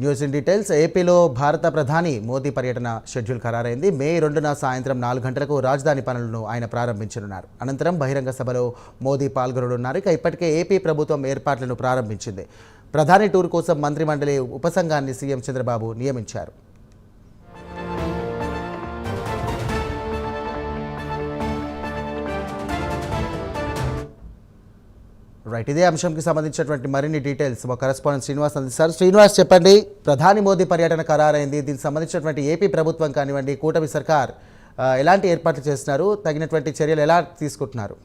News in details. ఏపీలో భారత ప్రధాని మోదీ పర్యటన షెడ్యూల్ ఖరారైంది. మే 2న సాయంత్రం 4 గంటలకు రాజధాని పనులను ఆయన ప్రారంభించనున్నారు. అనంతరం బహిరంగ సభలో మోదీ పాల్గొననున్నారు. ఇక ఇప్పటికే ఏపీ ప్రభుత్వం ఏర్పాట్లను ప్రారంభించింది. ప్రధాని టూర్ కోసం మంత్రిమండలి ఉపసంఘాన్ని సీఎం చంద్రబాబు నియమించారు. రైట్, ఇదే అంశంకి సంబంధించినటువంటి మరిన్ని డీటెయిల్స్ మా కరెస్పాండెంట్ శ్రీనివాస్ అందిస్తారు. శ్రీనివాస్, చెప్పండి, ప్రధాని మోదీ పర్యటన ఖరారైంది. దీనికి సంబంధించినటువంటి ఏపీ ప్రభుత్వం కానివ్వండి, కూటమి సర్కార్ ఎలాంటి ఏర్పాట్లు చేస్తున్నారు, తగినటువంటి చర్యలు ఎలా తీసుకుంటున్నారు?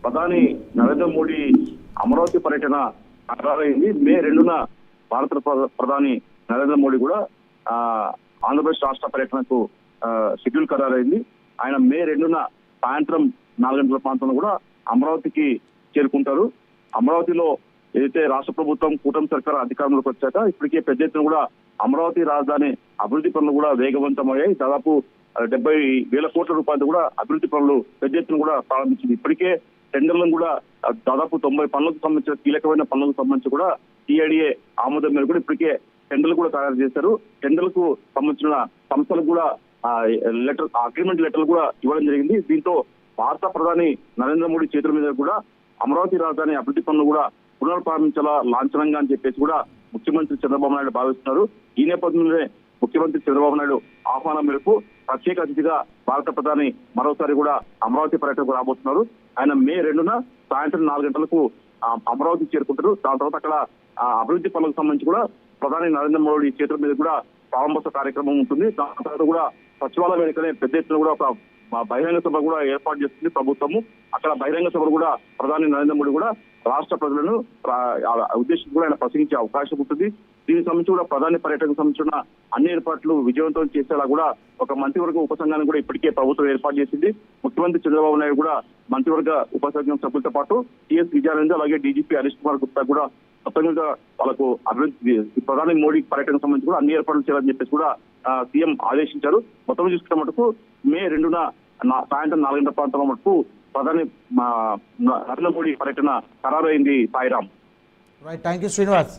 ప్రధాని నరేంద్ర మోడీ అమరావతి పర్యటన ఖరారైంది. మే 2న భారత ప్రధాని నరేంద్ర మోడీ కూడా ఆంధ్రప్రదేశ్ రాష్ట్ర పర్యటనకు షెడ్యూల్ ఖరారైంది. ఆయన మే 2న సాయంత్రం 4 గంటల ప్రాంతంలో కూడా అమరావతికి చేరుకుంటారు. అమరావతిలో ఏదైతే రాష్ట్ర ప్రభుత్వం కూటమి సర్కార్ అధికారంలోకి వచ్చాక ఇప్పటికే పెద్ద ఎత్తున కూడా అమరావతి రాజధాని అభివృద్ధి పనులు కూడా వేగవంతమయ్యాయి. దాదాపు 70,000 కోట్ల రూపాయలతో కూడా అభివృద్ధి పనులు పెద్ద ఎత్తున కూడా ప్రారంభించింది. ఇప్పటికే టెండర్లను కూడా దాదాపు 90 పనులకు సంబంధించిన కీలకమైన పనులకు సంబంధించి కూడా టీఐడిఏ ఆమోదం మేరకు కూడా ఇప్పటికే టెండర్లు కూడా తయారు చేశారు. టెండర్లకు సంబంధించిన సంస్థలకు కూడా అగ్రిమెంట్ లెటర్లు కూడా ఇవ్వడం జరిగింది. దీంతో భారత ప్రధాని నరేంద్ర మోడీ చేతుల మీద కూడా అమరావతి రాజధాని అభివృద్ధి పనులు కూడా పునఃప్రారంభించాలా లాంఛనంగా అని చెప్పేసి కూడా ముఖ్యమంత్రి చంద్రబాబు నాయుడు భావిస్తున్నారు. ఈ నేపథ్యంలోనే ముఖ్యమంత్రి చంద్రబాబు నాయుడు ఆహ్వానం మేరకు ప్రత్యేక అతిథిగా భారత ప్రధాని మరోసారి కూడా అమరావతి పర్యటనకు రాబోతున్నారు. ఆయన మే 2న సాయంత్రం 4 గంటలకు అమరావతి చేరుకుంటారు. దాని తర్వాత అక్కడ అభివృద్ధి పనులకు సంబంధించి కూడా ప్రధాని నరేంద్ర మోడీ చేతుల మీద కూడా ప్రారంభోత్సవ కార్యక్రమం ఉంటుంది. దాని తర్వాత కూడా సచివాలయం వెనుకనే పెద్ద ఎత్తున కూడా ఒక బహిరంగ సభ కూడా ఏర్పాటు చేస్తుంది ప్రభుత్వము. అక్కడ బహిరంగ సభలు కూడా ప్రధాని నరేంద్ర మోడీ కూడా రాష్ట్ర ప్రజలను ఉద్దేశించి కూడా ఆయన ప్రసంగించే అవకాశం ఉంటుంది. దీనికి సంబంధించి కూడా ప్రధాని పర్యటనకు సంబంధించిన అన్ని ఏర్పాట్లు విజయవంతం చేసేలా కూడా ఒక మంత్రివర్గ ఉపసంఘాన్ని కూడా ఇప్పటికే ప్రభుత్వం ఏర్పాటు చేసింది. ముఖ్యమంత్రి చంద్రబాబు నాయుడు కూడా మంత్రివర్గ ఉపసంఘం సభ్యులతో పాటు టీఎస్ విజయానంద్ అలాగే డీజీపీ హరీష్ కుమార్ గుప్తా కూడా మొత్తంగా వాళ్ళకు అభివృద్ధి ప్రధాని మోడీ పర్యటనకు సంబంధించి కూడా అన్ని ఏర్పాట్లు చేయాలని చెప్పేసి కూడా సీఎం ఆదేశించారు. మొత్తం చూసుకున్న మటుకు మే 2న సాయంత్రం 4 గంటల ప్రాంతంలో మటుకు ప్రధాని నరేంద్ర మోడీ పర్యటన ఖరారైంది. Sairam. Right, thank you Srinivas.